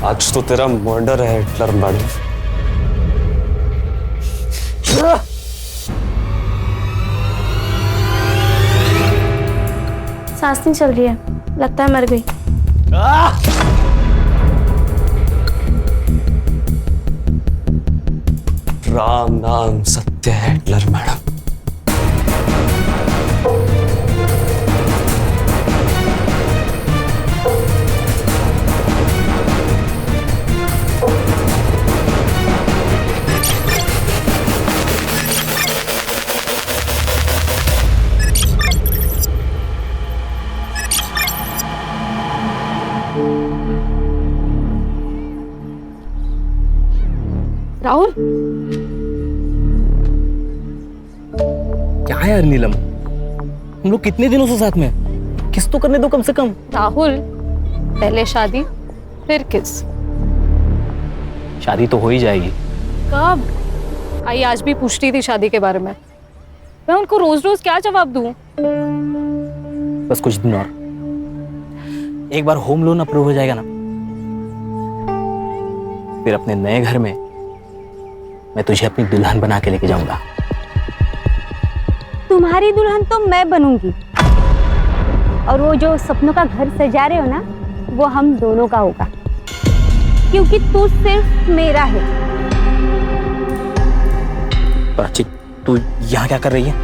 आज तो तेरा मर्डर है हिटलर मैडम। सांस नहीं चल रही है, लगता है मर गई। राम नाम सत्य है हिटलर मैडम। राहुल, क्या है यार नीलम, हम लोग कितने दिनों से साथ में हैं? किस तो करने दो कम से कम। राहुल, पहले शादी फिर किस। शादी तो हो ही जाएगी। कब? आई आज भी पूछ रही थी शादी के बारे में। मैं उनको रोज रोज क्या जवाब दूं? बस कुछ दिन और, एक बार होम लोन अप्रूव हो जाएगा ना, फिर अपने नए घर में मैं तुझे अपनी दुल्हन बना के लेके जाऊंगा। तुम्हारी दुल्हन तो मैं बनूंगी, और वो जो सपनों का घर सजा रहे हो ना, वो हम दोनों का होगा, क्योंकि तू सिर्फ मेरा है। प्राची, तू यहाँ क्या कर रही है?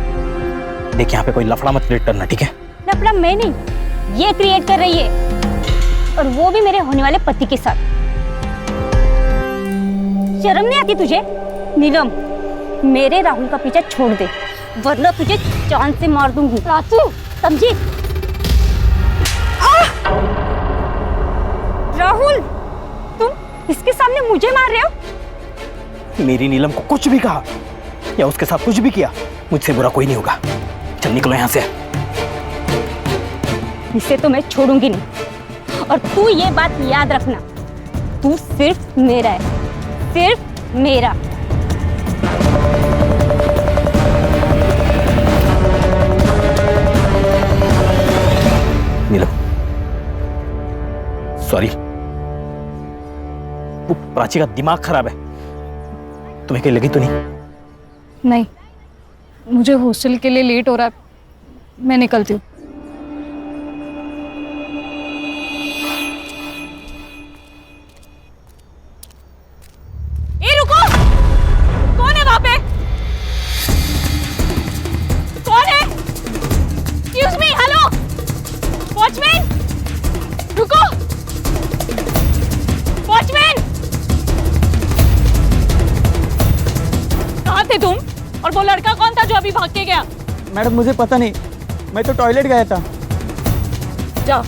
देख, यहाँ पे कोई लफड़ा मत क्रिएट करना, ठीक है? लफड़ा मैं नहीं, ये क्रिएट कर रही है, और वो भी मेरे होने वाले पति के साथ। शर्म नहीं आती तुझे? नीलम, मेरे राहुल का पीछा छोड़ दे, वरना तुझे चांद से मार दूंगी। प्राची, समझी? राहुल, तुम इसके सामने मुझे मार रहे हो? मेरी नीलम को कुछ भी कहा या उसके साथ कुछ भी किया, मुझसे बुरा कोई नहीं होगा। चल निकलो यहाँ से। इसे तो मैं छोड़ूंगी नहीं, और तू ये बात याद रखना, तू सिर्फ मेरा है, सिर्फ मेरा। नीलम, सॉरी, वो प्राची का दिमाग खराब है। तुम्हें कहीं लगी तो नहीं? नहीं, मुझे हॉस्टल के लिए लेट हो रहा है, मैं निकलती हूँ। ए रुको, कौन है वहां पे? कौन है? एक्सक्यूज मी, हेलो वॉचमैन, रुको, वॉचमैन, कहाँ थे तुम? और वो लड़का कौन था जो अभी भाग के गया? मैडम मुझे पता नहीं, मैं तो टॉयलेट गया था। जाओ।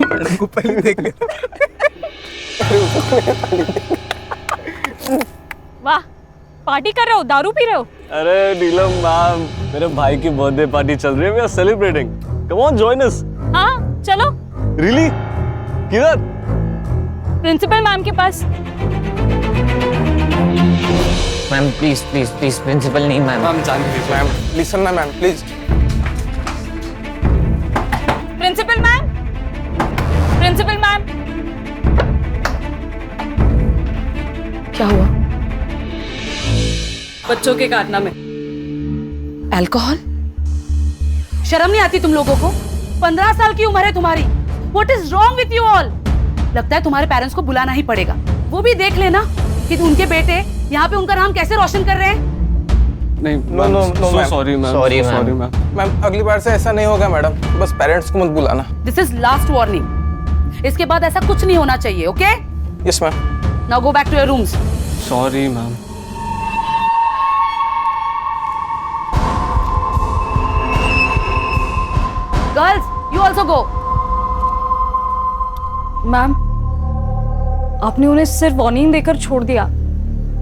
मैडम को पहले देख ले। वाह, पार्टी कर रहे हो, दारू पी रहे हो? अरे नीलम मैम, मेरे भाई की बर्थडे पार्टी चल रही है, we are celebrating. Come on, join us. हाँ चलो। रियली? किधर? प्रिंसिपल मैम के पास। Ma'am please please please, principal नहीं ma'am. Ma'am Janvi, ma'am listen ना ma'am please. Principal ma'am, principal ma'am. क्या हुआ? बच्चों के कारनामे, अल्कोहल? शर्म नहीं आती तुम लोगों को? 15 साल की उम्र है तुम्हारी। What is wrong with you all? लगता है तुम्हारे पेरेंट्स को बुलाना ही पड़ेगा। वो भी देख लेना कि उनके बेटे यहाँ पे उनका नाम कैसे रोशन कर रहे हैं। नहीं, no sorry ma'am, Sorry, sorry ma'am. Ma'am. Ma'am अगली बार से ऐसा नहीं होगा मैडम, बस पेरेंट्स को मत बुलाना। This is last warning. इसके बाद ऐसा कुछ नहीं होना चाहिए, okay? Yes ma'am. Now go back to your rooms. Sorry ma'am. Girls, you also go. Ma'am आपने उन्हें सिर्फ वार्निंग देकर छोड़ दिया।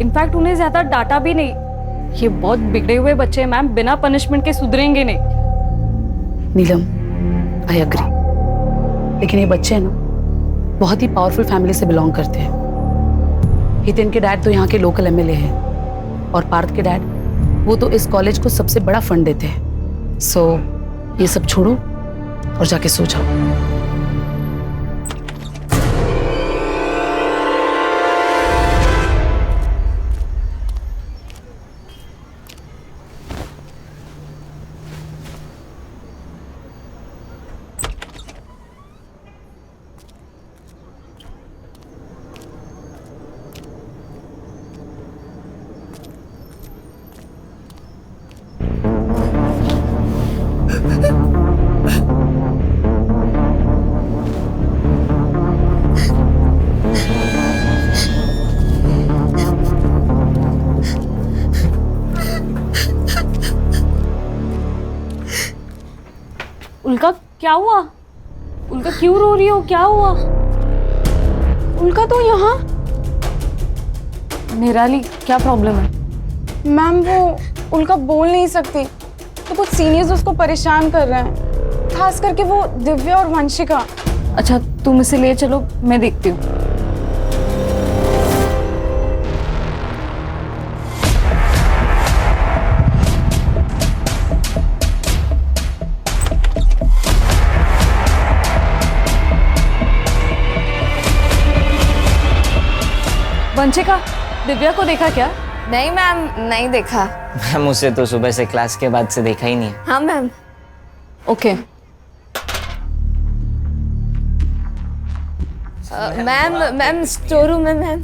इनफैक्ट उन्हें ज्यादा डांटा भी नहीं। ये बहुत बिगड़े हुए बच्चे हैं मैम, बिना पनिशमेंट के सुधरेंगे नहीं। नीलम, आई एग्री, लेकिन ये बच्चे हैं ना, बहुत ही पावरफुल फैमिली से बिलोंग करते हैं। हितेन के डैड तो यहाँ के लोकल एमएलए हैं और पार्थ के डैड वो तो इस कॉलेज को सबसे बड़ा फंड देते हैं। सो ये सब छोड़ो और जाके सो जाओ। उल्का क्या हुआ? उल्का क्यों रो रही हो? क्या हुआ? उल्का तो यहाँ। निराली क्या प्रॉब्लम है? मैम वो उल्का बोल नहीं सकती तो कुछ सीनियर्स उसको परेशान कर रहे हैं, खास करके वो दिव्या और वंशिका। अच्छा तुम इसे ले चलो, मैं देखती हूँ। वंशिका, दिव्या को देखा क्या? नहीं मैम, नहीं देखा। मैम उसे तो सुबह से क्लास के बाद से देखा ही नहीं है। हाँ ma'am. Okay. Ma'am store room में। Ma'am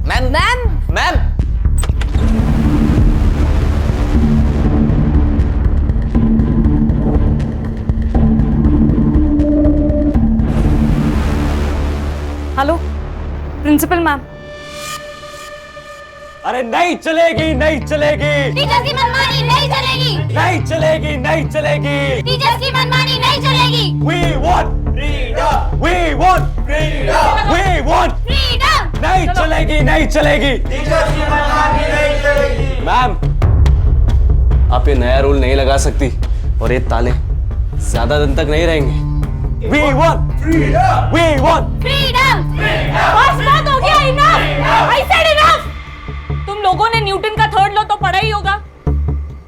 ma'am ma'am ma'am hello principal ma'am. अरे नहीं चलेगी, नहीं चलेगी, टीचर्स की मनमानी नहीं चलेगी। नहीं चलेगी, नहीं चलेगी। टीचर्स की मनमानी नहीं चलेगी। We want freedom. We want freedom. We want freedom. नहीं चलेगी, नहीं चलेगी। मैम, आप ये नया रूल नहीं लगा सकती और ये ताले ज्यादा दिन तक नहीं रहेंगे। We want freedom. We want freedom. बस बात हो गया, इनफ। I said enough। तुम लोगों ने न्यूटन का थर्ड लॉ तो पढ़ा ही होगा।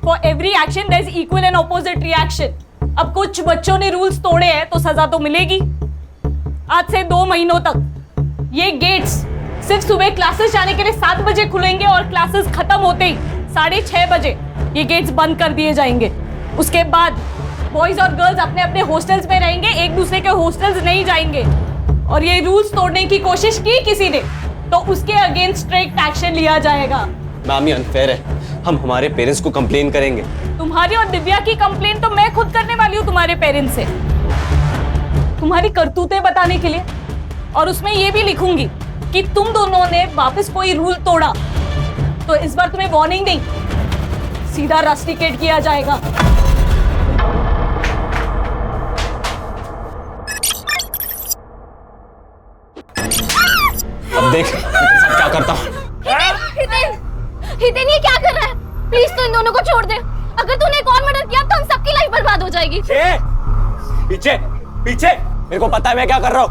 For every action there is equal and opposite reaction. अब कुछ बच्चों ने रूल्स तोड़े हैं तो सजा तो मिलेगी। आज से 2 महीनों तक ये गेट्स सिर्फ सुबह क्लासेस जाने के लिए 7 बजे खुलेंगे और क्लासेस खत्म होते ही 6:30 बजे ये गेट्स बंद कर दिए जाएंगे। उसके बाद बॉयज और गर्ल्स अपने अपने हॉस्टल्स में रहेंगे, एक दूसरे के हॉस्टल्स नहीं जाएंगे। और ये रूल्स तोड़ने की कोशिश की किसी ने तो उसके अगेंस्ट स्ट्रिक्ट एक्शन लिया जाएगा। मैम ये अनफेयर है, हम हमारे पेरेंट्स को कंप्लेन करेंगे। तुम्हारी और दिव्या की कंप्लेन तो मैं खुद करने वाली हूँ तुम्हारे पेरेंट्स से, तुम्हारी करतूतें बताने के लिए। और उसमें ये भी लिखूंगी कि तुम दोनों ने वापस कोई रूल तोड़ा तो इस बार तुम्हें वार्निंग नहीं, सीधा रस्टिकेट किया जाएगा। अब देख मैं क्या करता हूँ। हितेन ये क्या कर रहा है? प्लीज तू इन दोनों को छोड़ दे। अगर तूने एक और मर्डर किया तो हम सबकी लाइफ बर्बाद हो जाएगी। पीछे पीछे, मेरे को पता है मैं क्या कर रहा हूँ।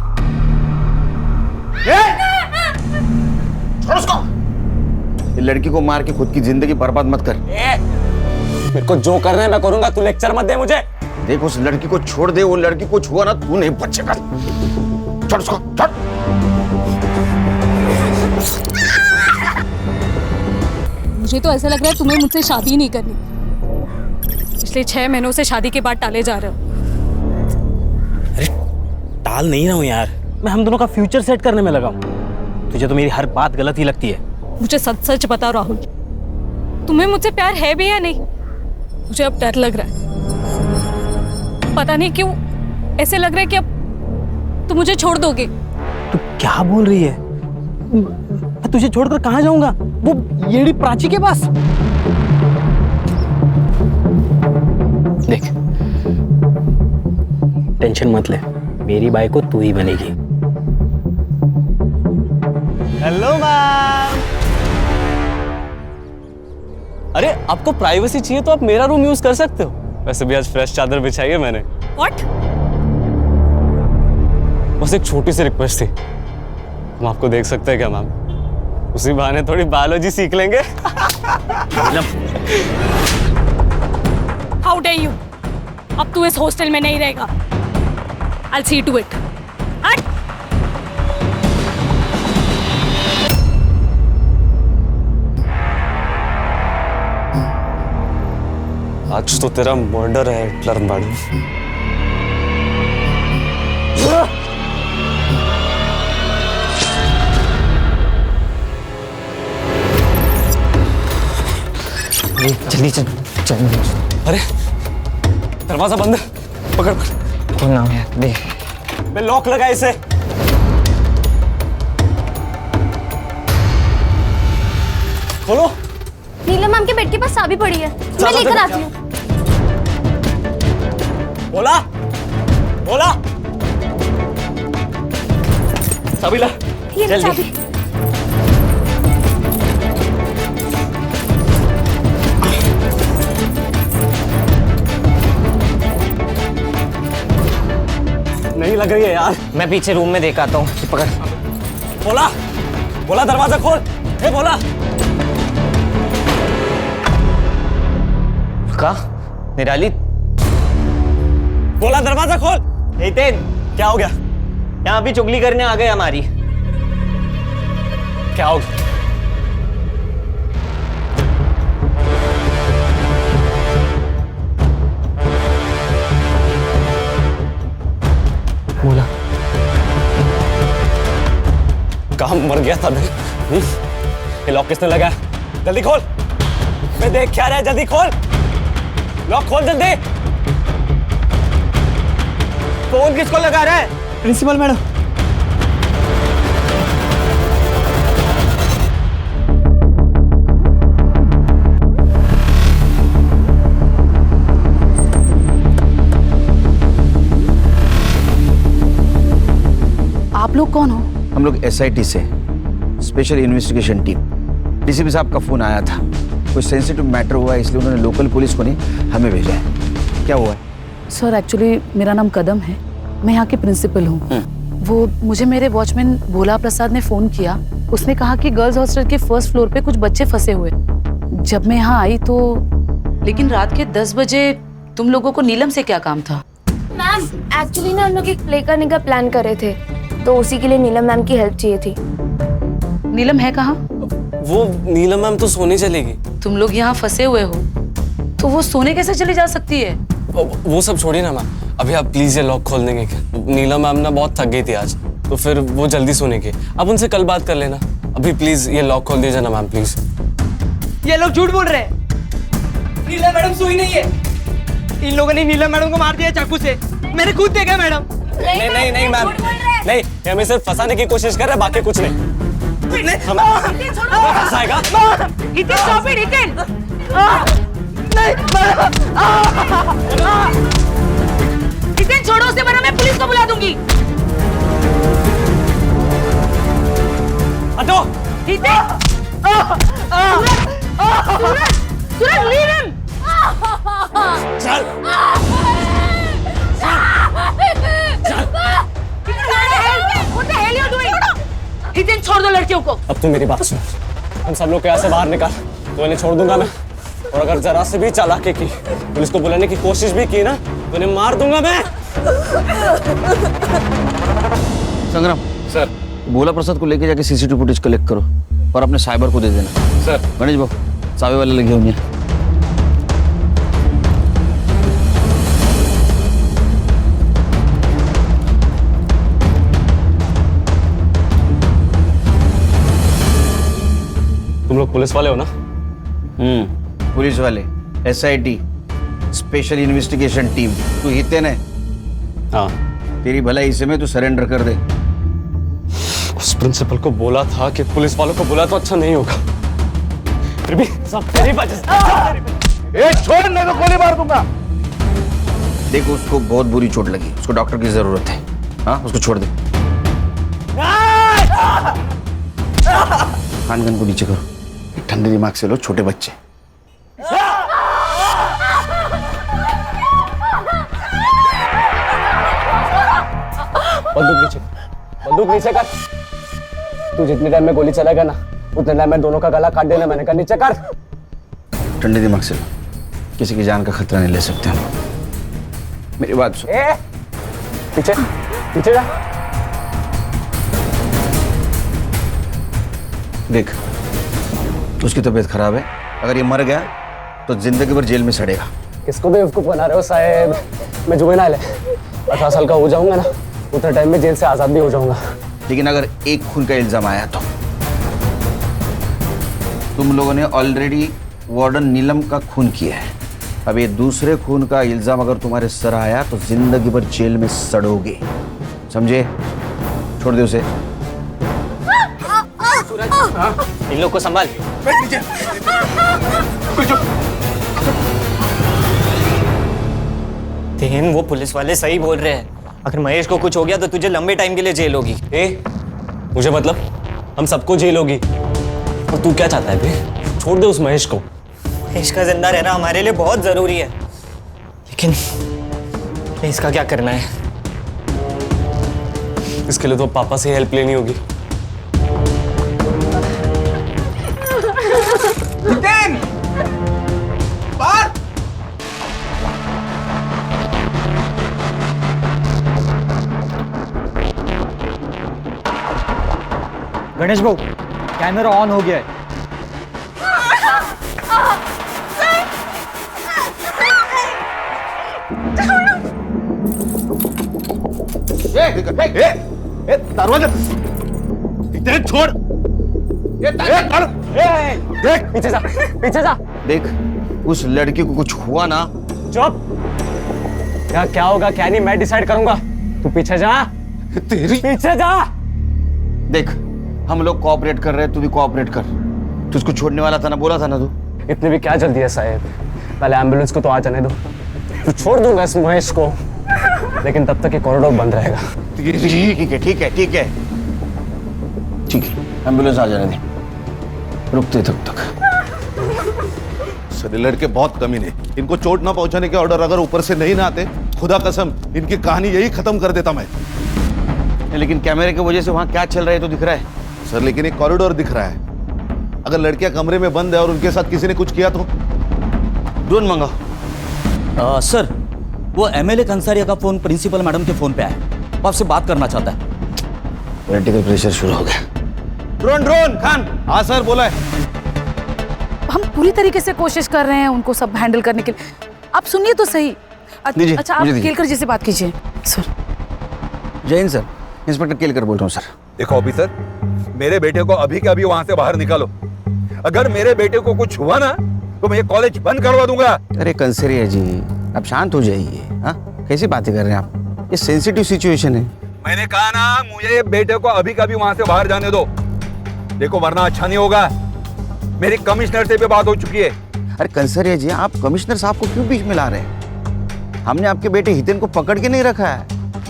छोड़ उसको। ये लड़की को मार के खुद की जिंदगी बर्बाद मत कर। मेरे को जो करना है मैं करूंगा, तू लेक्चर मत दे मुझे। देख उस लड़की को छोड़ दे, वो लड़की को छुआ ना तू नहीं बचेगा। छोड़ उसको, छोड़। मुझे तो ऐसा लग रहा है तुम्हें मुझसे शादी नहीं करनी। पिछले 6 महीनों से शादी के बाद टाले जा रहे हो। अरे टाल नहीं रहा हूँ यार, मैं हम दोनों का फ्यूचर सेट करने में लगा हूँ। तुझे तो मेरी हर बात गलत ही लगती है। मुझे सच सच बताओ राहुल, तुम्हें मुझसे प्यार है भी या नहीं? मुझे अब डर लग रहा है, पता नहीं क्यों ऐसे लग रहा है कि अब तुम मुझे छोड़ दोगे। तू क्या बोल रही है? मैं तुझे छोड़कर कहाँ जाऊंगा? वो येड़ी प्राची के पास। देख टेंशन मत ले, मेरी बाई को तू ही बनेगी। Hello ma'am. अरे आपको प्राइवेसी चाहिए तो आप मेरा रूम यूज कर सकते हो। वैसे भी आज फ्रेश चादर बिछाई है मैंने। व्हाट? बस एक छोटी सी रिक्वेस्ट थी, हम आपको देख सकते हैं क्या मैम? उसी बहाने थोड़ी बायोलॉजी सीख लेंगे। हाउ डे यू, अब तू इस हॉस्टल में नहीं रहेगा। I'll see to it. हट। आज तो तेरा मर्डर है हिटलर मैडम। जल्दी चल चल। अरे दरवाजा बंद है, पकड़ पकड़। खोलना है दे। मैं लॉक लगा इसे। खोलो। नीलम मैम के बेड के पास चाबी पड़ी है, मैं लेकर आती हूँ। बोला बोला चाबी ला। ये लो चाबी। नहीं लग रही है यार। मैं पीछे रूम में देख आता हूँ, पकड़। बोला बोला दरवाजा खोल। ए बोला। का निराली, बोला दरवाजा खोल। नितिन क्या हो गया? यहाँ भी चुगली करने आ गए हमारी। क्या हो गया? बोला कहाँ मर गया था मैं? ये लॉक किसने लगाया? जल्दी खोल, मैं देख क्या रहा है। जल्दी खोल, लॉक खोल जल्दी। फोन किसको लगा रहा है? Principal madam. आप लोग कौन हो? हम लोग SIT से, स्पेशल इन्वेस्टिगेशन टीम। डीसीपी साहब का फोन आया था, कोई सेंसिटिव मैटर हुआ है, इसलिए उन्होंने लोकल पुलिस को नहीं हमें भेजा है। क्या हुआ है? सर एक्चुअली मेरा नाम कदम है, मैं यहाँ की प्रिंसिपल हूँ। वो मुझे मेरे वॉचमैन भोला प्रसाद ने फोन किया। उसने कहा कि गर्ल्स हॉस्टल के फर्स्ट फ्लोर पे कुछ बच्चे फंसे हुए। जब मैं यहाँ आई तो लेकिन रात के 10 बजे तुम लोगों को नीलम से क्या काम था? मैम एक्चुअली ना हम लोग एक प्ले करने का प्लान कर रहे थे, तो उसी के लिए नीलम मैम की हेल्प चाहिए थी। नीलम है कहाँ? वो नीलम मैम तो सोने चलेगी। तुम लोग यहाँ फंसे हुए हो तो वो सोने कैसे चली जा सकती है? वो सब छोड़िए ना मैम, अभी आप प्लीज ये लॉक खोल देंगे क्या? नीलम मैम ना बहुत थक गई थी आज, तो फिर वो जल्दी सोने की। आप उनसे कल बात कर लेना। अभी प्लीज ये लॉक खोल दीजिए ना मैम प्लीज। ये लोग झूठ बोल रहे हैं, नीलम मैडम सोई नहीं है। इन लोगों ने नीलम मैडम को मार दिया चाकू से, मैंने खुद देखा मैडम। नहीं नहीं नहीं मैम, नहीं, ये हमें सिर्फ फंसाने की कोशिश कर रहे हैं, बाकी कुछ नहीं। फंसाएगा? हितेन छोड़ो उसे, वरना मैं पुलिस को बुला दूंगी। हटो। हितेन! सूरज, leave him! चल। What the hell you doing? Hiten छोड़ दो लड़कियों को। अब तू मेरी बात सुन, हम सब लोग को यहाँ से बाहर निकाल, तो इन्हें छोड़ दूंगा मैं। और अगर जरा से भी चालाकी की, पुलिस को बुलाने की कोशिश भी की ना, तो इन्हें मार दूंगा मैं। संग्राम सर। भोला प्रसाद को लेके जाके CCTV फुटेज कलेक्ट करो और अपने साइबर को दे देना। सर। गणेश बाबू चाबी वाले लगे होंगे। तुम लोग पुलिस वाले हो ना? पुलिस वाले, SIT, स्पेशल इन्वेस्टिगेशन टीम। तू हितेन है? हाँ। तेरी भलाई इसे में तू सरेंडर कर दे। उस प्रिंसिपल को बोला था कि पुलिस वालों को बुला तो अच्छा नहीं होगा, फिर भी सब तेरी वजह से। छोड़, नहीं तो गोली मार दूंगा। देखो उसको बहुत बुरी चोट लगी, उसको डॉक्टर की जरूरत है। हाँ, उसको छोड़ दे। कान गन को नीचे करो, ठंडे दिमाग से लो, छोटे बच्चे। बंदूक नीचे कर। तू जितने टाइम में गोली चलाएगा ना, उतने टाइम में दोनों का गला काट देना। मैंने कहा नीचे कर। ठंडे दिमाग से किसी की जान का खतरा नहीं ले सकते हम। मेरी बात सुन। पीछे पीछे जा। देख, उसकी तबीयत खराब है, अगर ये मर गया तो जिंदगी भर जेल में सड़ेगा। किसको बेवकूफ बना रहे हो साहब? मैं जुवेनाइल है, 18 साल का हो जाऊंगा ना, उतने टाइम में जेल से आजाद भी हो जाऊंगा। लेकिन अगर एक खून का इल्जाम आया तो तुम लोगों ने ऑलरेडी वार्डन नीलम का खून किया है। अब ये दूसरे खून का इल्जाम अगर तुम्हारे सर आया तो जिंदगी भर जेल में सड़ोगे, समझे? छोड़ दे उसे। इन लोग को संभाल। तेन, वो पुलिस वाले सही बोल रहे हैं। अगर महेश को कुछ हो गया तो तुझे लंबे टाइम के लिए जेल होगी। मुझे मतलब हम सबको जेल होगी। और तू क्या चाहता है बे? छोड़ दे उस महेश को। महेश का जिंदा रहना हमारे लिए बहुत जरूरी है, लेकिन इसका क्या करना है? इसके लिए तो पापा से हेल्प लेनी होगी। गणेश भाऊ, कैमरा ऑन हो गया है। दरवाजा छोड़। देख पीछे जा, पीछे जा। देख, उस लड़की को कुछ हुआ ना। चुप। क्या होगा क्या नहीं मैं डिसाइड करूंगा। तू पीछे जा। तेरी पीछे जा। देख, हम लोग कोऑपरेट कर रहे हैं, तू भी कोऑपरेट कर। तू उसको छोड़ने वाला था ना, बोला था ना तू। इतनी भी क्या जल्दी है साहब? पहले एम्बुलेंस को तो आ जाने दो। तू छोड़ दूंगा इस महेश को, लेकिन तब तक ये कॉरिडोर बंद रहेगा। ठीक है, ठीक है, ठीक है, ठीक है। एम्बुलेंस आ जाने दे, रुकते तब तक। सर, लड़के बहुत कमीने, इनको चोट ना पहुंचाने के ऑर्डर अगर ऊपर से नहीं ना आते, खुदा कसम इनकी कहानी यही खत्म कर देता मैं। लेकिन कैमरे की वजह से वहां क्या चल रहा है तो दिख रहा है सर। लेकिन एक कॉरिडोर दिख रहा है। अगर लड़कियां कमरे में बंद है और उनके साथ किसी ने कुछ किया तो? ड्रोन मंगाओ। सर, वो एमएलए कंसारिया का फोन प्रिंसिपल मैडम के फोन पे आया, वो आपसे बात करना चाहता है। पॉलिटिकल प्रेशर शुरू हो गया। ड्रोन खान। हाँ सर, बोला है। हम पूरी तरीके से कोशिश कर रहे हैं उनको सब हैंडल करने के लिए। आप सुनिए तो सही। अच्छा, आप केलकर जी से बात कीजिए। सर। जय हिंद सर, इंस्पेक्टर केलकर बोल रहा हूँ सर। देखो ऑफिसर, मेरे बेटे को अभी के अभी वहां से बाहर निकालो। अगर मेरे बेटे को कुछ हुआ ना तो मैं ये कॉलेज बंद करवा दूंगा। अरे कंसरिया जी, आप शांत हो जाइए। हाँ, कैसी बातें कर रहे हैं आप? ये सेंसिटिव सिचुएशन है। मैंने कहा ना, मुझे बेटे को अभी कभी वहां से बाहर जाने दो। देखो, वरना अच्छा नहीं होगा। मेरी कमिश्नर से भी बात हो चुकी है। अरे कंसरिया जी, आप कमिश्नर साहब को क्यों बीच में ला रहे हैं? हमने आपके बेटे हितेन को पकड़ के नहीं रखा है,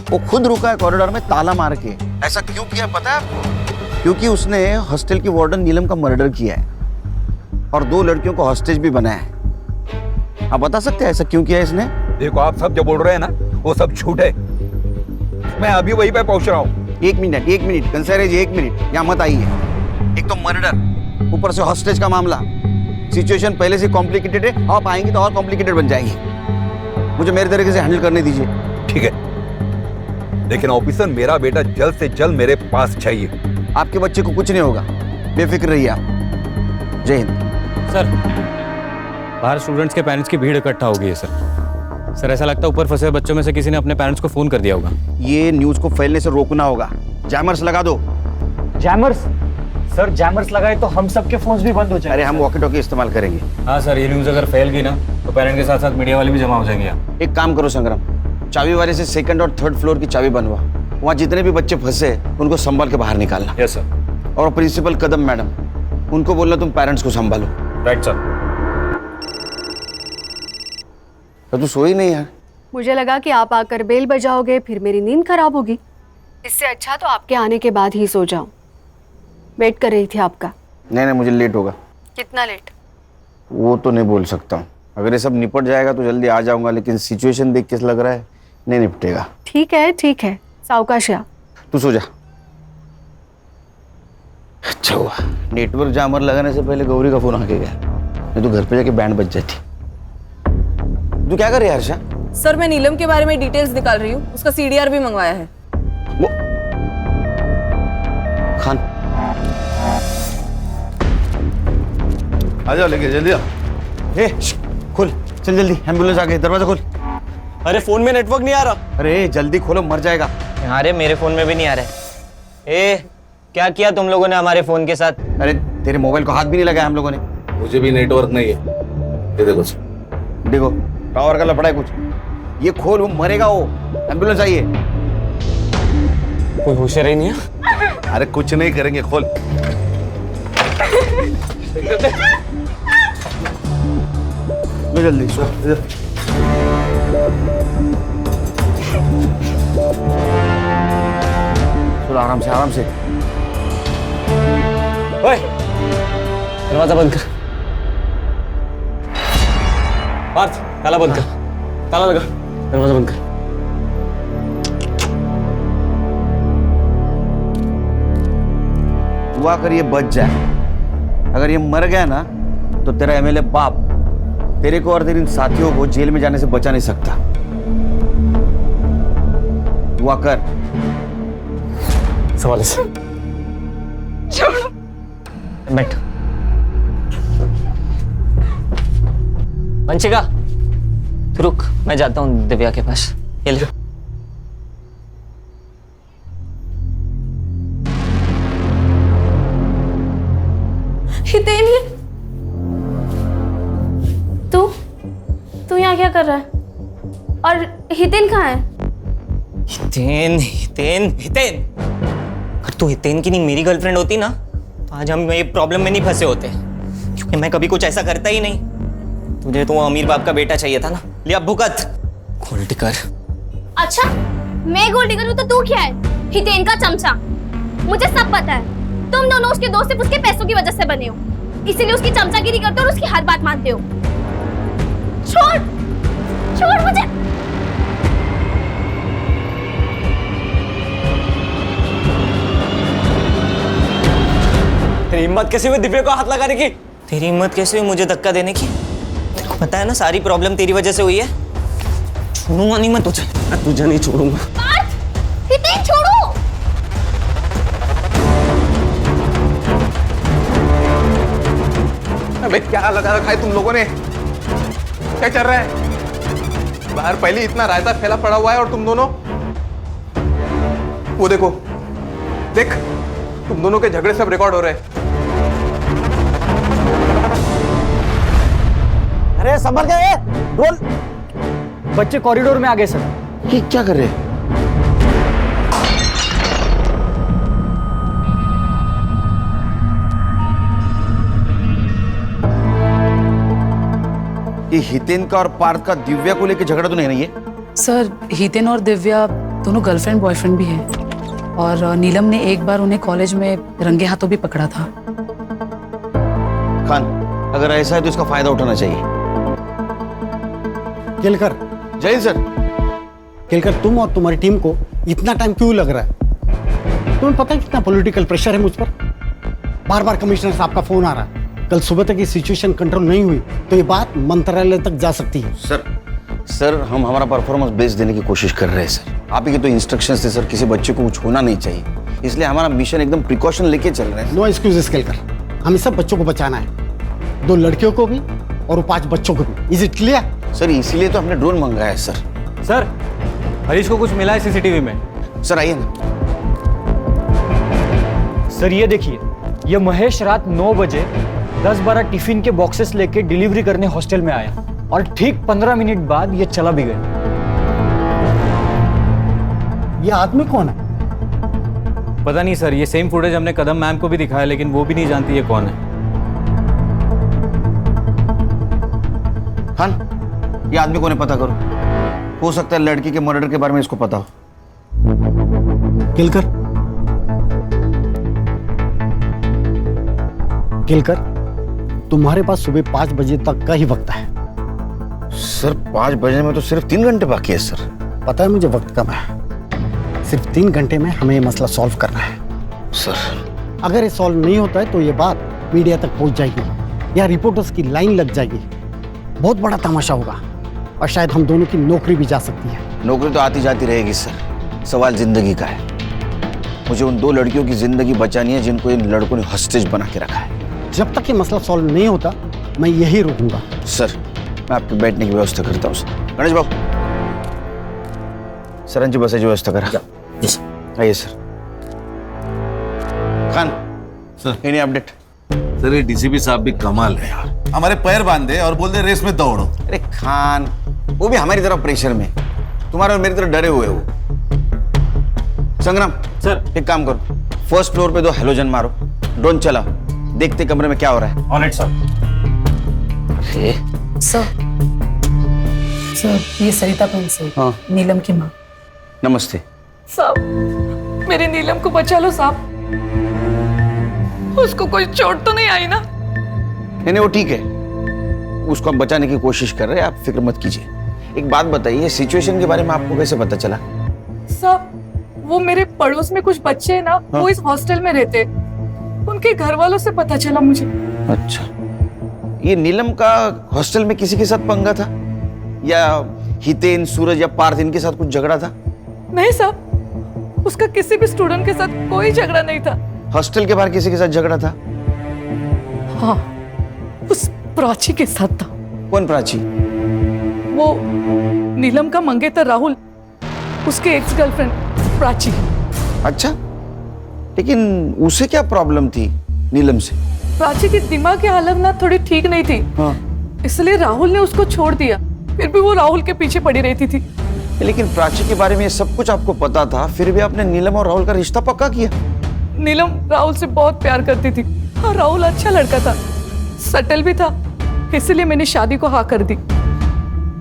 वो खुद रुका है कॉरिडोर में ताला मार के। ऐसा क्यों किया पता है आपको? क्योंकि उसने हॉस्टल की वार्डन नीलम का मर्डर किया है और 2 लड़कियों को हॉस्टेज भी बनाया है। आप बता सकते हैं ऐसा क्यों किया है इसने? देखो, आप सब जो बोल रहे हैं ना, वो सब झूठ है। मैं अभी वहीं पे पहुंच रहा हूँ। एक मिनट कंसरिया जी, 1 मिनट यहाँ मत आइए। एक तो मर्डर, ऊपर से हॉस्टेज का मामला। सिचुएशन पहले से कॉम्प्लिकेटेड है, आप आएंगे तो और कॉम्प्लिकेटेड बन जाएगी। मुझे मेरे तरीके से हैंडल करने दीजिए। ठीक है, लेकिन ऑफिसर, मेरा बेटा जल्द से जल्द मेरे पास चाहिए। आपके बच्चे को कुछ नहीं होगा, बेफिक्र रहिए आप। जय हिंद। सर, बाहर स्टूडेंट्स के पेरेंट्स की भीड़ इकट्ठा हो गई है सर। ऐसा लगता है ऊपर फंसे बच्चों में से किसी ने अपने पेरेंट्स को फोन कर दिया होगा। ये न्यूज को फैलने से रोकना होगा। जैमर्स लगा दो। जैमर्स? सर, जैमर्स लगाए तो हम सबके फोन्स भी बंद हो जाएंगे। अरे हम वॉकी टॉकी इस्तेमाल करेंगे। हाँ सर, ये न्यूज़ अगर फैल गई ना तो पेरेंट के साथ साथ मीडिया वाले भी जमा हो जाएंगे यहाँ। एक काम करो संग्राम, चाबी वाले से 2nd और 3rd फ्लोर की चाबी बनवा। वहाँ जितने भी बच्चे फंसे उनको संभाल के बाहर निकालना। Yes sir. और प्रिंसिपल कदम मैडम, उनको बोलना तुम पेरेंट्स को संभालो। Right sir. तो तू सोई नहीं यार? मुझे लगा कि आप आकर बेल बजाओगे, फिर मेरी नींद खराब होगी। इससे अच्छा तो आपके आने के बाद ही सो जाऊं। वेट कर रही थी आपका। नहीं, मुझे लेट होगा। कितना लेट? वो तो नहीं बोल सकता हूँ। अगर ये सब निपट जाएगा तो जल्दी आ जाऊंगा, लेकिन सिचुएशन देख के लग रहा है नहीं निपटेगा। ठीक है, सावकाश। तू सो जा। अच्छा हुआ नेटवर्क जामर लगाने से पहले गौरी का फोन आके गया, नहीं तो घर पे जाके बैंड बज जाती। तू क्या कर रही है हर्षा? सर मैं नीलम के बारे में डिटेल्स निकाल रही हूँ, उसका सीडीआर भी मंगवाया है। वो खान आ जाओ, लेके जल्दी आओ। खोल, चल जल्दी, एम्बुलेंस आ गई, दरवाजा खोल। अरे फोन में नेटवर्क नहीं आ रहा। अरे जल्दी खोलो, मर जाएगा। अरे मेरे फोन में भी नहीं आ रहा है। ए क्या किया तुम लोगों ने हमारे फोन के साथ? अरे तेरे मोबाइल को हाथ भी नहीं लगाया हम लोगों ने। मुझे भी नेटवर्क नहीं है। ये देखो टावर का लफड़ा है कुछ। ये खोल, वो मरेगा वो। एम्बुलेंस आई है। कोई होशियार ही नहीं है। अरे कुछ नहीं करेंगे, खोल। जल्दी आराम से, आराम से। ओए, दरवाजा बंद कर। पार्थ, ताला बंद कर। ताला लगा, दरवाजा बंद कर। दुआ कर ये बच जाए। अगर ये मर गया ना तो तेरा एमएलए बाप तेरे को और तेरे इन साथियों को जेल में जाने से बचा नहीं सकता। दुआ कर। सवाल से बैठ। वंशिका तू रुक, मैं जाता हूँ दिव्या के पास। ये ले। हितेन, तू यहाँ क्या कर रहा है? और हितेन कहाँ है? हितेन हितेन हितेन, अगर तू हितेन की नहीं मेरी गर्लफ्रेंड होती ना तो आज हम ये प्रॉब्लम में नहीं फंसे होते, क्योंकि मैं कभी कुछ ऐसा करता ही नहीं। तुझे तो वो अमीर बाप का बेटा चाहिए था ना। ले अब भुगत। गोल्डी कर। अच्छा, मैं गोल्डी करूँ तो तू क्या है? हितेन का चमचा। मुझे सब पता है। तुम दोनों उसके दोस्त सिर्फ उसके पैसों की वजह से बने हो, इसीलिए उसकी चमचागिरी करते हो और उसकी हर बात मानते हो। छोड़, छोड़ मुझे। तेरी हिम्मत कैसे हुई दिव्या को हाथ लगाने की? तेरी हिम्मत कैसे हुई मुझे धक्का देने की? तेरे को पता है ना सारी प्रॉब्लम तेरी वजह से हुई है। छोड़ूंगा नहीं मैं तुझे। मैं तुझे नहीं छोड़ूंगा। हितेन छोड़ो। अबे क्या लगा रखा है तुम लोगों ने? क्या चल रहा है बाहर? पहले इतना रायता फैला पड़ा हुआ है और तुम दोनों वो देखो, देख तुम दोनों के झगड़े सब रिकॉर्ड हो रहे हैं। अरे संभल गए, रोल। बच्चे कॉरिडोर में आ गए सर। ये क्या कर रहे हैं? ये हितेन का और पार्थ का दिव्या को लेकर झगड़ा तो नहीं है? सर हितेन और दिव्या दोनों गर्लफ्रेंड बॉयफ्रेंड भी हैं और नीलम ने एक बार उन्हें कॉलेज में रंगे हाथों भी पकड़ा था। खान, अगर ऐसा है तो इसका फायदा उठाना चाहिए। केलकर। जय सर। केलकर, तुम और तुम्हारी टीम को इतना टाइम क्यों लग रहा है? तुम्हें पता है कितना पॉलिटिकल प्रेशर है मुझ पर? बार बार कमिश्नर साहब का फोन आ रहा है। कल सुबह तक ये सिचुएशन कंट्रोल नहीं हुई तो ये बात मंत्रालय तक जा सकती है। सर हम हमारा परफॉर्मेंस बेस देने की कोशिश कर रहे हैं सर। आप ही के तो इंस्ट्रक्शंस थे सर, किसी बच्चे को कुछ होना नहीं चाहिए, इसलिए हमारा मिशन एकदम प्रिकॉशन लेके चल रहे हैं। नो एक्सक्यूजेस केलकर, हमें सब बच्चों को बचाना है, 2 लड़कियों को भी और 5 बच्चों को भी। Is it clear? सर इसीलिए तो हमने ड्रोन मंगाया है सर। सर हरीश को कुछ मिला है सीसीटीवी में। सर आइए ना। सर ये देखिए, ये महेश रात 9 बजे 10-12 टिफिन के बॉक्सेस लेके डिलीवरी करने हॉस्टल में आया और ठीक 15 मिनट बाद ये चला भी गया। ये आदमी कौन है? पता नहीं सर, ये सेम फुटेज हमने कदम मैम को भी दिखाया लेकिन वो भी नहीं जानती ये कौन है। खान, ये आदमी कौन है पता करो, हो सकता है लड़की के मर्डर के बारे में इसको पता हो। केलकर, केलकर, तुम्हारे पास सुबह 5 बजे तक का ही वक्त है। सर 5 बजे में तो सिर्फ 3 घंटे बाकी है सर। पता है मुझे वक्त कम है, सिर्फ 3 घंटे में हमें ये मसला सॉल्व करना है। सर अगर ये सॉल्व नहीं होता है तो ये बात मीडिया तक पहुंच जाएगी या रिपोर्टर्स की लाइन लग जाएगी। बहुत बड़ा तमाशा होगा और शायद हम दोनों की नौकरी भी जा सकती है। नौकरी तो आती जाती रहेगी सर, सवाल जिंदगी का है। मुझे उन 2 लड़कियों की जिंदगी बचानी है जिनको इन लड़कों ने हॉस्टेज बना के रखा है। जब तक ये मसला सॉल्व नहीं होता मैं यही रुकूंगा। सर मैं आपके बैठने की व्यवस्था करता हूँ। गणेश बाबू, सरांची बसायची व्यवस्था करा। आइए सर। खान सर, इन्हें अपडेट। सर ये डीसीपी साहब भी कमाल है यार, हमारे पैर बांधे और बोल दे रेस में दौड़ो। अरे खान, वो भी हमारी तरफ प्रेशर में, तुम्हारे और मेरी तरफ डरे हुए हो। संग्राम सर, एक काम करो, फर्स्ट फ्लोर पे 2 हेलोजन मारो, ड्रोन चलाओ, देखते कमरे में क्या हो रहा है। On it sir. सर ये सरिता प्रिंस हाँ। नीलम की माँ। नमस्ते। साहब मेरे नीलम को बचा लो साहब, उसको कोई चोट तो नहीं आई ना? नहीं वो ठीक है, उसको हम बचाने की कोशिश कर रहे हैं, आप फिक्र मत कीजिए। एक बात बताइए, सिचुएशन के बारे में आपको कैसे पता चला? साहब वो मेरे पड़ोस में कुछ बच्चे हैं ना, हाँ? वो इस हॉस्टल में रहते, उनके घर वालों से पता चला मुझे। अच्छा, ये नीलम का हॉस्टल में किसी के साथ पंगा था या हितेन, सूरज या पार्थ इनके साथ कुछ झगड़ा था? नहीं साहब, उसका किसी भी स्टूडेंट के साथ कोई झगड़ा नहीं था। हॉस्टल के बाहर किसी के साथ झगड़ा था? हाँ, उस प्राची के साथ था। कौन प्राची? वो नीलम का मंगेतर राहुल, उसके एक्स गर्लफ्रेंड प्राची। अच्छा, लेकिन उसे क्या प्रॉब्लम थी नीलम से? प्राची की दिमाग की हालत ना थोड़ी ठीक नहीं थी। हाँ। इसलिए राहुल ने उसको छोड़ दिया, फिर भी वो राहुल के पीछे पड़ी रहती थी। लेकिन प्राची के बारे में ये सब कुछ आपको पता था, फिर भी आपने नीलम और राहुल का रिश्ता पक्का किया? नीलम राहुल से बहुत प्यार करती थी और राहुल अच्छा लड़का था, सटल भी था, इसलिए मैंने शादी को हाँ कर दी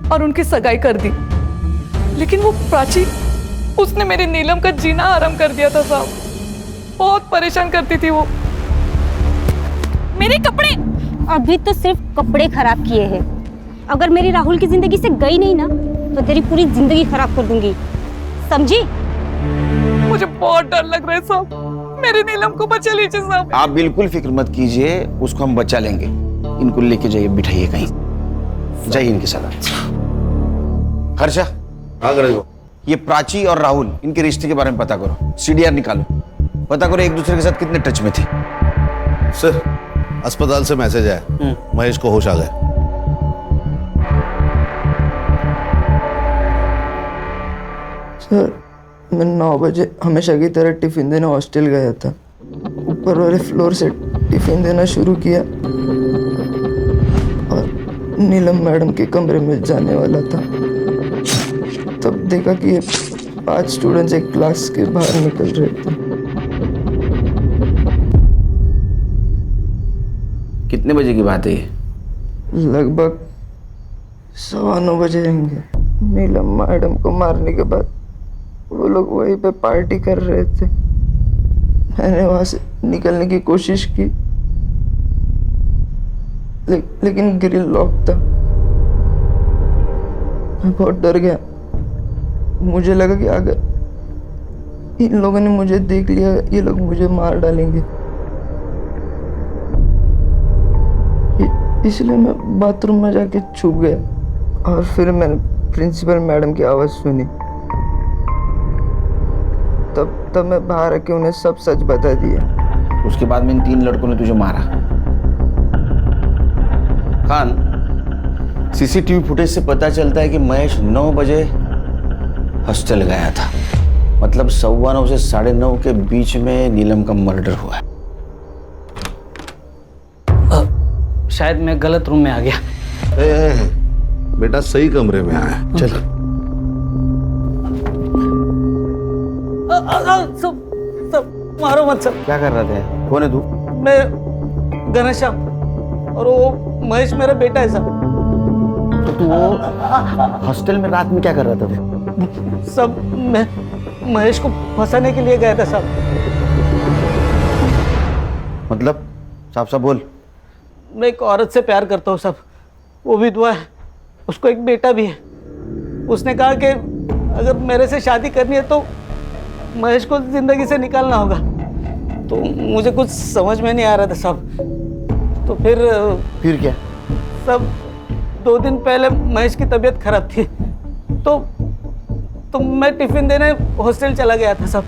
और उनकी सगाई कर दी। लेकिन वो प्राची, उसने मेरी नीलम का जीना आराम कर दिया था साहब, बहुत परेशान करती थी वो। मेरे कपड़े अभी तो सिर्फ कपड़े खराब किए हैं, अगर मेरी राहुल की जिंदगी से गई नहीं ना तो तेरी पूरी जिंदगी खराब कर दूंगी, समझी? मुझे बहुत डर लग रहा है साहब, मेरी नीलम को बचा लीजिए साहब। आप बिल्कुल फिक्र मत कीजिए, उसको हम बचा लेंगे। इनको लेके जाइए, बिठाइए कहीं, जाइए इनके साथ। हर्षा, ये प्राची और राहुल, इनके रिश्ते के बारे में पता करो, सीडीआर निकालो, पता करो एक दूसरे के साथ कितने टच में थे। सर अस्पताल से मैसेज आया, महेश को होश आ गया। सर मैं 9 बजे हमेशा की तरह टिफिन देने हॉस्टल गया था, ऊपर वाले फ्लोर से टिफिन देना शुरू किया और नीलम मैडम के कमरे में जाने वाला था, तब देखा कि ये 5 स्टूडेंट्स एक क्लास के बाहर निकल रहे थे। कितने बजे की बात है ये? लगभग 9:15 बजे होंगे। नीलम मैडम को मारने के बाद वो लोग वहीं पे पार्टी कर रहे थे, मैंने वहां से निकलने की कोशिश की लेकिन ग्रिल लॉक था। मैं बहुत डर गया, मुझे लगा कि अगर इन लोगों ने मुझे देख लिया ये लोग मुझे मार डालेंगे, इसलिए मैं बाथरूम में जाके छुप गया और फिर मैंने प्रिंसिपल मैडम की आवाज़ सुनी। तब मैं बाहर आके उन्हें सब सच बता दिया। उसके बाद में इन 3 लड़कों ने तुझे मारा। खान, सीसीटीवी फुटेज से पता चलता है कि महेश 9 बजे हॉस्टल गया था, मतलब 9:15 से 9:30 के बीच में नीलम का मर्डर हुआ है। शायद मैं गलत रूम में आ गया। बेटा सही कमरे में आया, चल। सब मारो मत सब। क्या कर रहा था? कौन है तू? मैं घनश्याम और वो महेश मेरा बेटा है सब। तो तू वो हॉस्टल में रात में क्या कर रहा था? सब मैं महेश को फंसाने के लिए गया था सब। मतलब साफ साफ बोल। मैं एक औरत से प्यार करता हूँ सब, वो विधवा है, उसको एक बेटा भी है। उसने कहा कि अगर मेरे से शादी करनी है तो महेश को जिंदगी से निकालना होगा। तो मुझे कुछ समझ में नहीं आ रहा था साहब, तो फिर क्या? सब 2 दिन पहले महेश की तबीयत खराब थी, तो मैं टिफिन देने हॉस्टल चला गया था। सब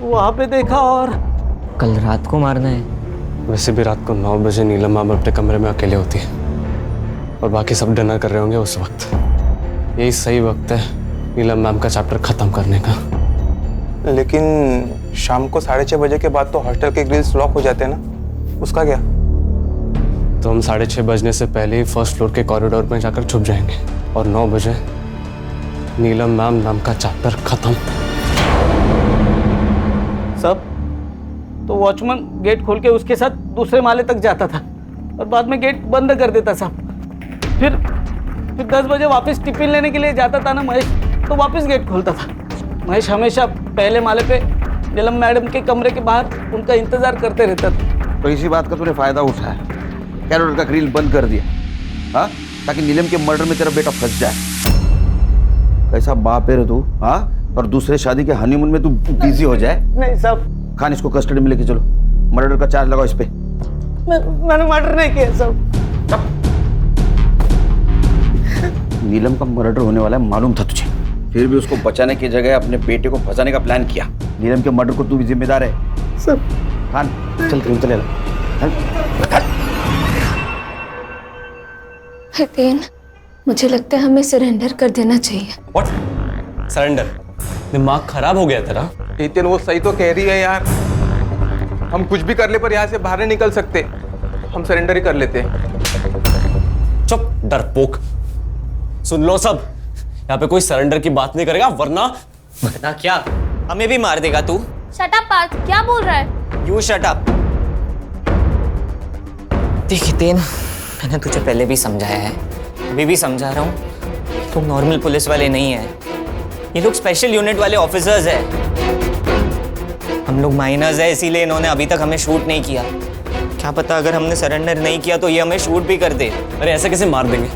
वहाँ पे देखा और कल रात को मारना है? वैसे भी रात को 9 बजे नीलम मैम अपने कमरे में अकेले होती है और बाकी सब डिनर कर रहे होंगे उस वक्त। यही सही वक्त है नीलम मैम का चैप्टर खत्म करने का। लेकिन शाम को 6:30 बजे के बाद तो हॉस्टल के ग्रिल्स लॉक हो जाते हैं ना, उसका क्या? तो हम 6:30 बजने से पहले ही फर्स्ट फ्लोर के कॉरिडोर में जाकर छुप जाएंगे और 9 बजे नीलम मैम नाम का चैप्टर खत्म। सब तो वॉचमैन गेट खोल के उसके साथ दूसरे माले तक जाता था और बाद में गेट बंद कर देता साहब। फिर 10 बजे वापस टिफिन लेने के लिए जाता था ना महेश, तो वापस गेट खोलता था। महेश हमेशा पहले माले पे नीलम मैडम के कमरे के बाहर उनका इंतजार करते रहता था। तो इसी बात का तूने फायदा उठाया, कैरोल का ग्रिल बंद कर दिया, हाँ, ताकि नीलम के मर्डर में तेरा बेटा फंस जाए। कैसा बाप है रे तू, हाँ? और दूसरे शादी के हनीमून में तू बिजी हो जाए। नहीं साहब, खान इसको कस्टडी में लेके चलो, मर्डर का चार्ज लगाओ इस पे। मैंने मर्डर नहीं किया साहब। नीलम का मर्डर होने वाला है मालूम था तुझे, फिर भी उसको बचाने की जगह अपने बेटे को फंसाने का प्लान किया। नीलम के मर्डर को तू भी जिम्मेदार है। सब खान चल क्रीम चले हितेन, मुझे लगता है हमें सरेंडर कर देना चाहिए। व्हाट? सरेंडर? दिमाग खराब हो गया तेरा? हितेन वो सही तो कह रही है यार, हम कुछ भी कर ले पर यहाँ से बाहर नहीं निकल सकते। हम सरेंडर ही कर लेते हैं। चुप डरपोक। सुन लो सब, यहाँ पे कोई सरेंडर की बात नहीं करेगा वरना क्या हमें भी मार देगा तू? शट अप पार्थ, क्या बोल रहा है? You shut up. देख हितेन, मैंने तुझे पहले भी समझाया है, अभी भी समझा रहा हूँ, तुम नॉर्मल पुलिस वाले नहीं है, ये लोग स्पेशल यूनिट वाले ऑफिसर्स हैं। हम लोग माइनर्स है, इसीलिए इन्होंने अभी तक हमें शूट नहीं किया। क्या पता अगर हमने सरेंडर नहीं किया तो ये हमें शूट भी कर दे। अरे ऐसे कैसे मार देंगे?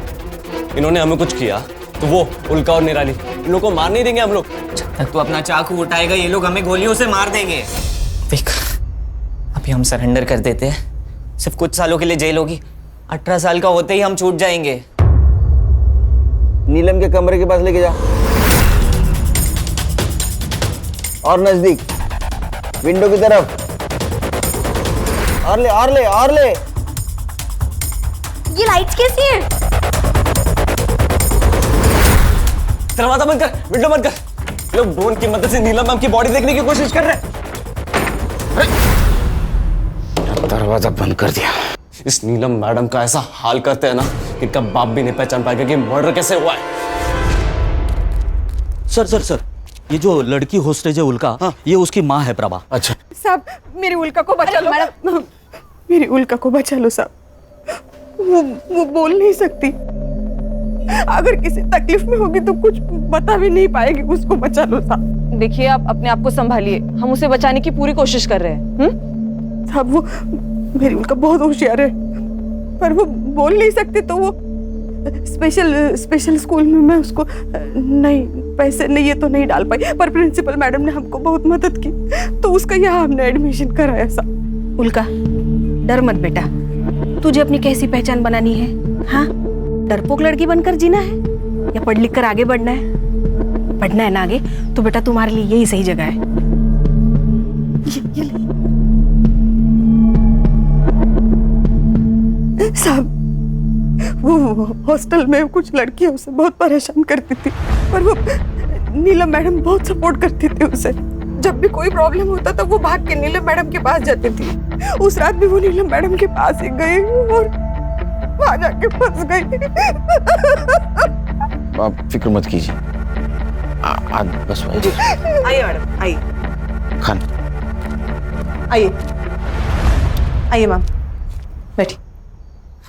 इन्होंने हमें कुछ किया तो वो उल्का और निराली इन लोगों को मार नहीं देंगे हम लोग। जब तक तू अपना चाकू उठाएगा ये लोग हमें गोलियों से मार देंगे। देख, अभी हम सरेंडर कर देते हैं, सिर्फ कुछ सालों के लिए जेल होगी, 18 साल का होते ही हम छूट जाएंगे। नीलम के कमरे के पास लेके जा और नजदीक विंडो की तरफ, और ले और ले और ले। ये लाइट्स कैसी है? दरवाजा बंद कर, विंडो बंद कर। लोग ड्रोन की मदद से नीलम मैम की बॉडी देखने की कोशिश कर रहे हैं। दरवाजा बंद कर दिया। इस नीलम मैडम का ऐसा हाल करते हैं ना कि इनका बाप भी नहीं पहचान पाएगा कि मर्डर कैसे हुआ है। सर, ये जो लड़की होस्टेज है उल्का, हाँ, ये उसकी माँ है प्रभा। अच्छा साहब, मेरी उल्का को बचा लो। मेरी उल्का को बचा लो साहब, वो बोल नहीं सकती, अगर किसी तकलीफ में होगी तो कुछ बता भी नहीं पाएगी, उसको बचा लो साहब। देखिए, आप अपने आप को संभालिए, हम उसे बचाने की पूरी कोशिश कर रहे हैं। साहब, वो मेरी उल्का बहुत होशियार है, पर वो बोल नहीं सकती, तो वो स्पेशल स्कूल में मैं उसको नहीं, पैसे नहीं ये तो नहीं डाल पाई, पर प्रिंसिपल मैडम ने हमको बहुत मदद की, तो उसका यहाँ हमने एडमिशन कराया साहब। उल्का, डर मत बेटा, तुझे अपनी कैसी पहचान बनानी है? हाँ, डरपोक लड़की बनकर जीना है या पढ़ लिख कर आगे बढ़ना है? पढ़ना है ना आगे, तो बेटा तुम्हारे लिए यही सही जगह है। ये साहब, वो हॉस्टल में कुछ लड़कियां उसे बहुत परेशान करती थी, पर वो नीलम मैडम बहुत सपोर्ट करती थी उसे। जब भी कोई प्रॉब्लम होता था वो भाग के नीलम मैडम के पास जाती थी। उस रात भी वो नीलम मैडम के पास ही गई और वहां जाके फंस गई। आप फिक्र मत कीजिए, बस आइए मैडम, आइए। खान आइए आइए मैम, बैठिए।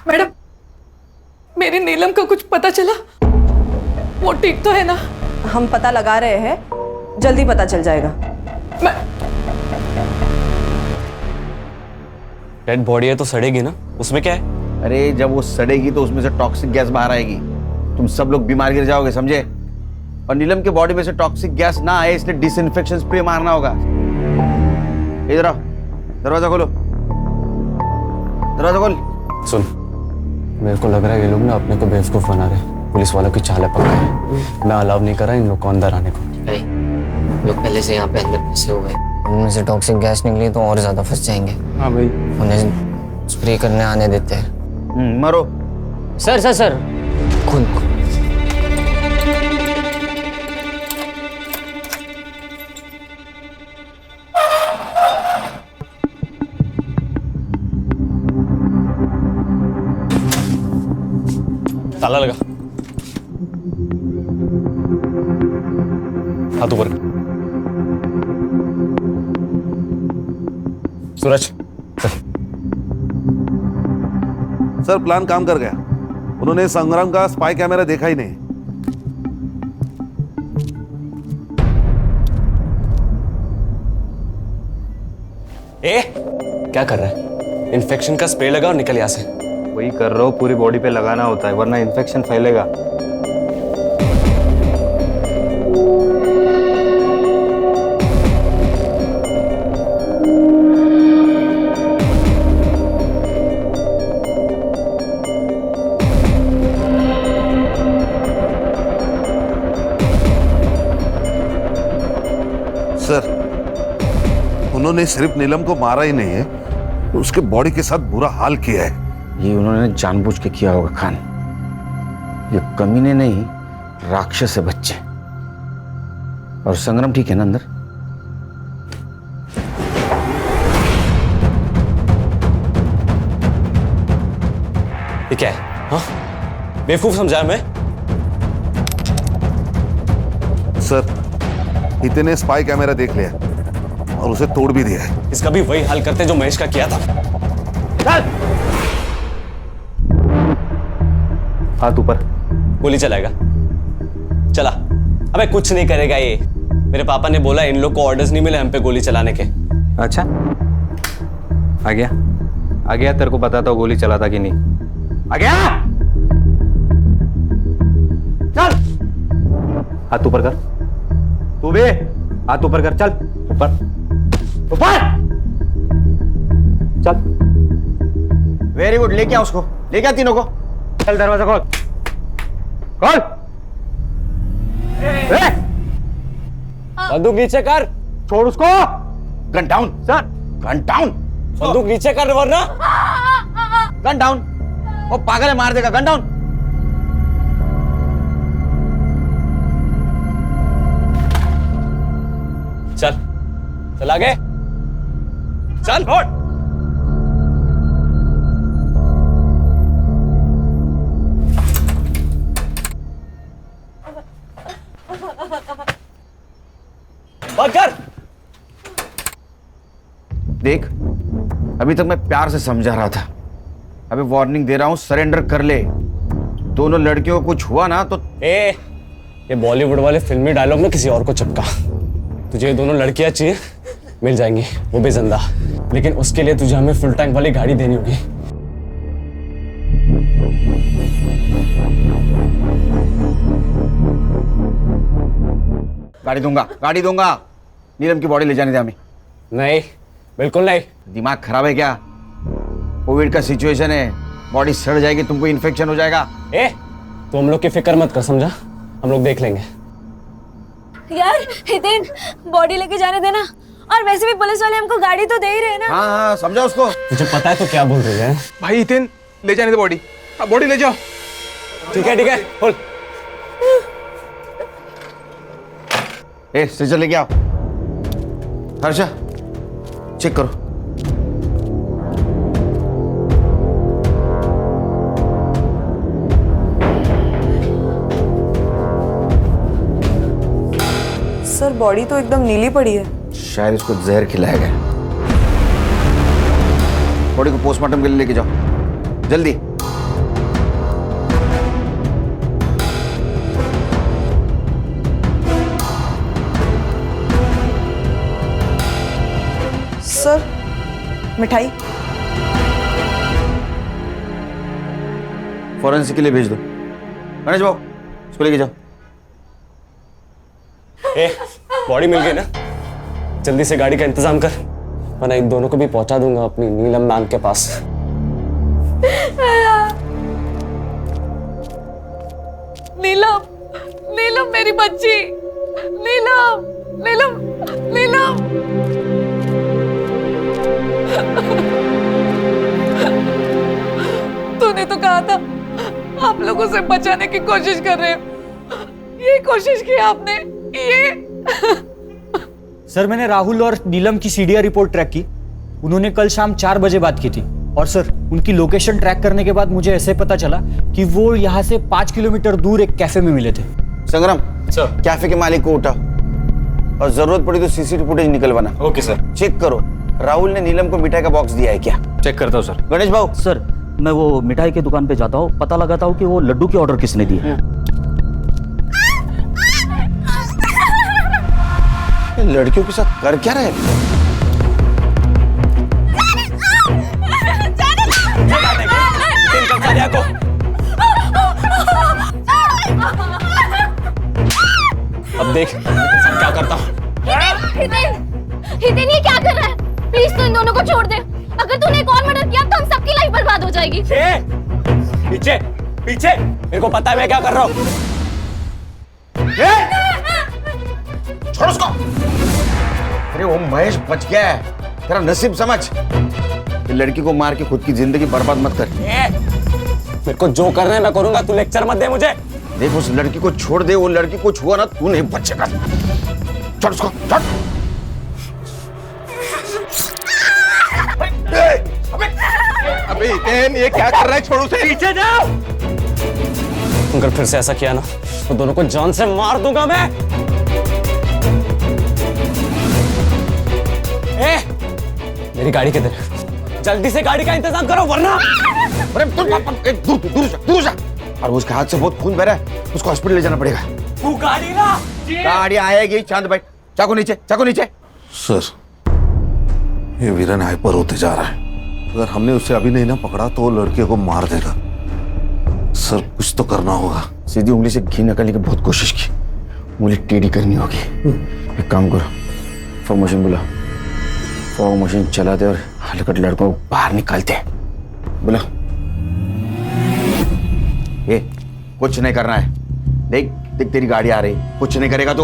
मैडम, मेरी नीलम का कुछ पता चला? वो ठीक तो है ना? हम पता लगा रहे हैं, जल्दी पता चल जाएगा। डेड बॉडी है तो सड़ेगी ना, उसमें क्या है? अरे जब वो सड़ेगी तो उसमें से टॉक्सिक गैस बाहर आएगी, तुम सब लोग बीमार गिर जाओगे, समझे? और नीलम के बॉडी में से टॉक्सिक गैस ना आए इसलिए डिसइंफेक्शन स्प्रे मारना होगा। इधर आओ, दरवाजा खोलो। दरवाजा खोल। सुन, मेरे को लग रहा है ये लोग ना अपने को बेवकूफ बना रहे हैं। पुलिस वालों की चालें पकड़ है। मैं अलाउ नहीं कर रहा इन लोग को अंदर आने को। अरे लोग पहले से यहाँ पे अंदर फंसे हुए हैं, उनमें से टॉक्सिक गैस निकली तो और ज्यादा फंस जाएंगे। हाँ भाई, उन्हें स्प्रे करने आने देते हैं। मारो। सर सर सर, खून ताला लगा। हाथ ऊपर। सूरज सर प्लान काम कर गया। उन्होंने संग्राम का स्पाई कैमरा देखा ही नहीं। क्या कर रहा है? इन्फेक्शन का स्प्रे लगा और निकल यहाँ से। वही कर रहा हूँ, पूरी बॉडी पे लगाना होता है वरना इन्फेक्शन फैलेगा। सर उन्होंने सिर्फ नीलम को मारा ही नहीं है, उसके बॉडी के साथ बुरा हाल किया है। ये उन्होंने जानबूझ के किया होगा खान। ये कमीने नहीं, राक्षस है बच्चे। और संग्राम ठीक है ना अंदर? ये क्या है? हाँ, बेवकूफ समझा मैं? सर हितेन ने स्पाई कैमरा देख लिया और उसे तोड़ भी दिया है। इसका भी वही हाल करते जो महेश का किया था। चल! हाथ ऊपर। गोली चलाएगा? चला। अबे कुछ नहीं करेगा ये। मेरे पापा ने बोला इन लोग को ऑर्डर्स नहीं मिले हम पे गोली चलाने के। अच्छा, आ गया तेरे को बताता हूँ गोली चलाता कि नहीं। आ गया? चल हाथ ऊपर कर। तू भी हाथ ऊपर कर। चल ऊपर ऊपर चल। वेरी गुड, लेके आ उसको, लेके आ तीनों को। चल दरवाजा खोल खोल। बंदूक नीचे कर। छोड़ उसको। Gun down sir. Gun down. बंदूक नीचे कर वरना। Gun down. वो पागल है, मार देगा। Gun down. चल चल आगे चल। फोड़। बंद कर। देख, अभी तक मैं प्यार से समझा रहा था, अभी वार्निंग दे रहा हूं, सरेंडर कर ले। दोनों लड़कियों को कुछ हुआ ना तो ये बॉलीवुड वाले फिल्मी डायलॉग ना किसी और को चिपका। तुझे ये दोनों लड़कियां चाहिए, मिल जाएंगी, वो भी जिंदा। लेकिन उसके लिए तुझे हमें फुल टैंक वाली गाड़ी देनी होगी। गाड़ी दूंगा। नीलम की बॉडी ले जाने दे हमें। नहीं, बिल्कुल नहीं। दिमाग खराब है क्या? कोविड का सिचुएशन है, बॉडी सड़ जाएगी, तुमको इन्फेक्शन हो जाएगा। तो हम लोग की फिक्र मत कर, समझा? हम लोग देख लेंगे। यार हितेन, बॉडी लेके जाने देना। और वैसे भी पुलिस वाले हमको गाड़ी तो दे ही रहे ना। हाँ, समझा उसको। तुझे पता है तो क्या बोल रही है? भाई हितेन, ले जाने दे बॉडी। अब बॉडी ले जाओ। ठीक है बोल। स्ट्रेचर लेके आओ। हर्षा चेक करो। सर बॉडी तो एकदम नीली पड़ी है। शायद इसको जहर खिलाया गया। बॉडी को पोस्टमार्टम के लिए लेके जाओ जल्दी। सर मिठाई फॉरेंसिक के लिए भेज दो। गणेश बाबू इसको लेके जाओ। बॉडी मिल गई ना? जल्दी से गाड़ी का इंतजाम कर, वरना इन दोनों को भी पहुंचा दूंगा अपनी नीलम मैम के पास। नीलम, नीलम मेरी बच्ची, नीलम, नीलम, नीलम। तूने तो कहा था आप लोगों से बचाने की कोशिश कर रहे हो, ये कोशिश की आपने, ये। सर मैंने राहुल और नीलम की सीडीआर रिपोर्ट ट्रैक की। उन्होंने कल शाम 4 बजे बात की थी और सर उनकी लोकेशन ट्रैक करने के बाद मुझे ऐसे पता चला कि वो यहाँ से 5 किलोमीटर दूर एक कैफे में मिले थे। संग्राम सर, कैफे के मालिक को उठा और जरूरत पड़ी तो सीसीटीवी फुटेज निकलवाना। Okay sir. चेक करो राहुल ने नीलम को मिठाई का बॉक्स दिया है क्या? चेक करता हूँ सर। गणेश भाऊ सर मैं वो मिठाई की दुकान पे जाता हूँ, पता लगाता हूँ कि वो लड्डू की ऑर्डर किसने दी है। लड़कियों के साथ कर क्या रहे? अब देख क्या करता हूँ। हितेन ये क्या कर रहा है? प्लीज तू इन दोनों को छोड़ दे। अगर तूने एक और मर्डर किया तो हम सबकी लाइफ बर्बाद हो जाएगी। पीछे पीछे, मेरे को पता है मैं क्या कर रहा हूँ। छोड़ उसको। अरे वो महेश बच गया है, तेरा नसीब समझ। ये लड़की को मार के खुद की जिंदगी बर्बाद मत कर। मेरे को जो करना है मैं करूंगा, तू लेक्चर मत दे मुझे। देख उस लड़की को छोड़ दे, वो लड़की को छुआ ना तू नहीं बचेगा। छोड़ उसको, छोड़। अबे हितेन ये क्या कर रहा है? छोड़ उसे। पीछे जाओ। अगर फिर से ऐसा किया ना तो दोनों को जान से मार दूंगा मैं। मेरी गाड़ी किधर है? जल्दी से गाड़ी का इंतजाम करो वरना। अरे दूर जा। और उसके हाथ से बहुत खून बह रहा है, उसको हॉस्पिटल ले जाना पड़ेगा। तू गाड़ी ला। गाड़ी आएगी। चांद भाई चाकू नीचे, चाकू नीचे। सर ये वीरन हाइपर होते जा रहा है। अगर हमने उसे अभी नहीं ना पकड़ा तो वो लड़के को मार देगा। सर कुछ तो करना होगा। सीधी उंगली से घी निकालने की बहुत कोशिश की, उंगली टेढ़ी करनी होगी। एक काम करो, फॉग मशीन बुला। फॉग मशीन चला दे और हलकट लड़कों को बाहर निकालते हैं। बुला। ये कुछ नहीं करना है। देख देख तेरी गाड़ी आ रही, कुछ नहीं करेगा तो।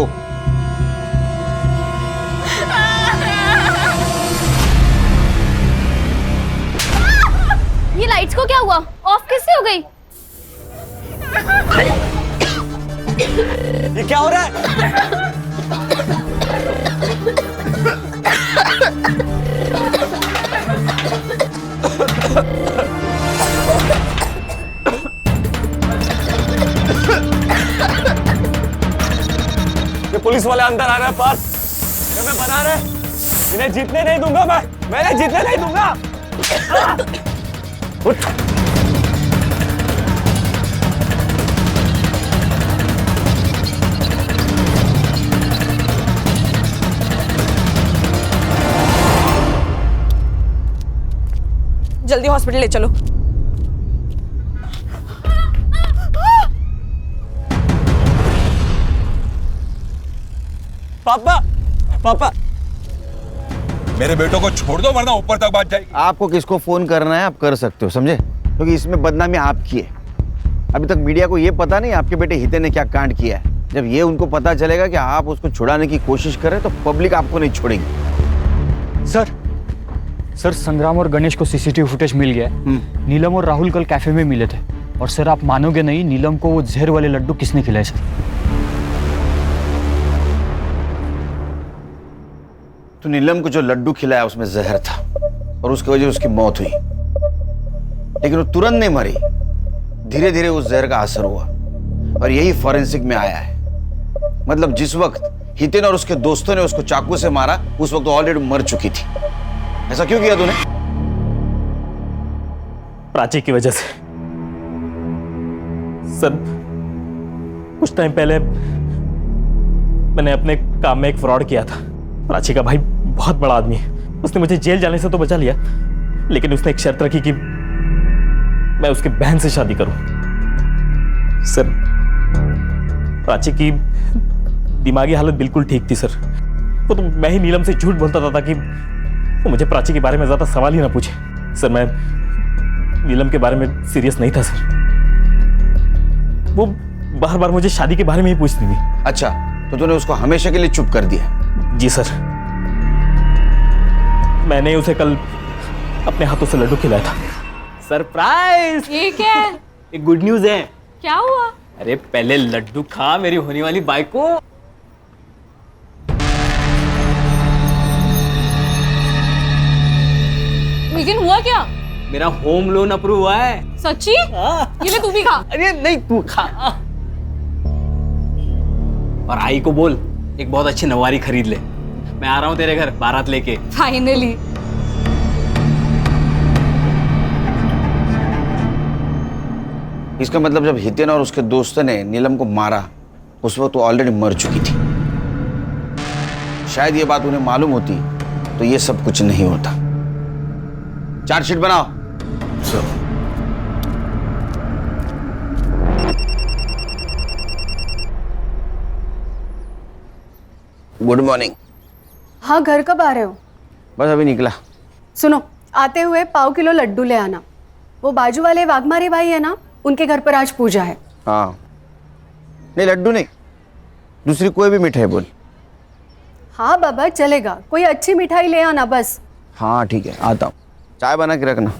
ये लाइट्स को क्या हुआ? ऑफ कैसे हो गई? ये क्या हो रहा है? ये पुलिस वाले अंदर आ रहे हैं पास। ये मैं बना रहे, इन्हें जीतने नहीं दूंगा मैंने जीतने नहीं दूंगा। उठ। जल्दी हॉस्पिटल ले चलो। पापा मेरे बेटों को छोड़ दो वरना ऊपर तक बात जाएगी। आपको किसको फोन करना है आप कर सकते हो, समझे? क्योंकि इसमें बदनामी आपकी है। अभी तक मीडिया को ये पता नहीं आपके बेटे हितेन ने क्या कांड किया है। जब ये उनको पता चलेगा कि आप उसको छुड़ाने की कोशिश कर रहे हैं तो पब्लिक आपको नहीं छोड़ेगी। सर संग्राम और गणेश को सीसीटीवी फुटेज मिल गया है। नीलम और राहुल कल कैफे में मिले थे और सर आप मानोगे नहीं, नीलम को वो जहर वाले लड्डू किसने खिलाए सर? तो नीलम को जो लड्डू खिलाया उसमें जहर था और उसकी वजह से उसकी मौत हुई, लेकिन वो तुरंत नहीं मरी। धीरे धीरे उस जहर का असर हुआ और यही फॉरेंसिक में आया है। मतलब जिस वक्त हितेन और उसके दोस्तों ने उसको चाकू से मारा उस वक्त ऑलरेडी मर चुकी थी। ऐसा क्यों किया तूने? प्राची की वजह से। सर कुछ टाइम पहले मैंने अपने काम में एक फ्रॉड किया था। प्राची का भाई बहुत बड़ा आदमी है, उसने मुझे जेल जाने से तो बचा लिया, लेकिन उसने एक शर्त रखी कि मैं उसकी बहन से शादी करूं। सर प्राची की दिमागी हालत बिल्कुल ठीक थी सर। वो तो मैं ही नीलम से झूठ बोलता था कि वो मुझे प्राची के बारे में ज्यादा सवाल ही ना पूछे। सर मैं नीलम के बारे में सीरियस नहीं था सर। वो बार बार मुझे शादी के बारे में ही पूछती थी। अच्छा, तो तूने उसको हमेशा के लिए चुप कर दिया? जी सर, मैंने उसे कल अपने हाथों से लड्डू खिलाया था। सरप्राइज! ये क्या है? एक गुड न्यूज है। क्या हुआ? अरे पहले लड्डू खा मेरी होने वाली बाइक को। लेकिन हुआ क्या? मेरा होम लोन अप्रूव हुआ है। सच्ची? ये ले तू भी खा। अरे नहीं, तू खा। और आई को बोल एक बहुत अच्छी नवारी खरीद ले। मैं आ रहा हूँ तेरे घर बारात लेके। फाइनली। इसका मतलब जब हितेन और उसके दोस्तों ने नीलम को मारा उस वक्त वो ऑलरेडी मर चुकी थी। शायद ये बात उन्हें मालूम होती तो ये सब कुछ नहीं होता। चार्जशीट बनाओ। Good morning. हाँ, घर कब आ रहे हो? बस अभी निकला। सुनो, आते हुए 1.5 किलो लड्डू ले आना। वो बाजू वाले वाघमारे भाई है ना, उनके घर पर आज पूजा है। हाँ, नहीं लड्डू नहीं, दूसरी कोई भी मिठाई बोल। हाँ बाबा, चलेगा। कोई अच्छी मिठाई ले आना बस। हाँ ठीक है, आता हूँ। चाय बना के रखना।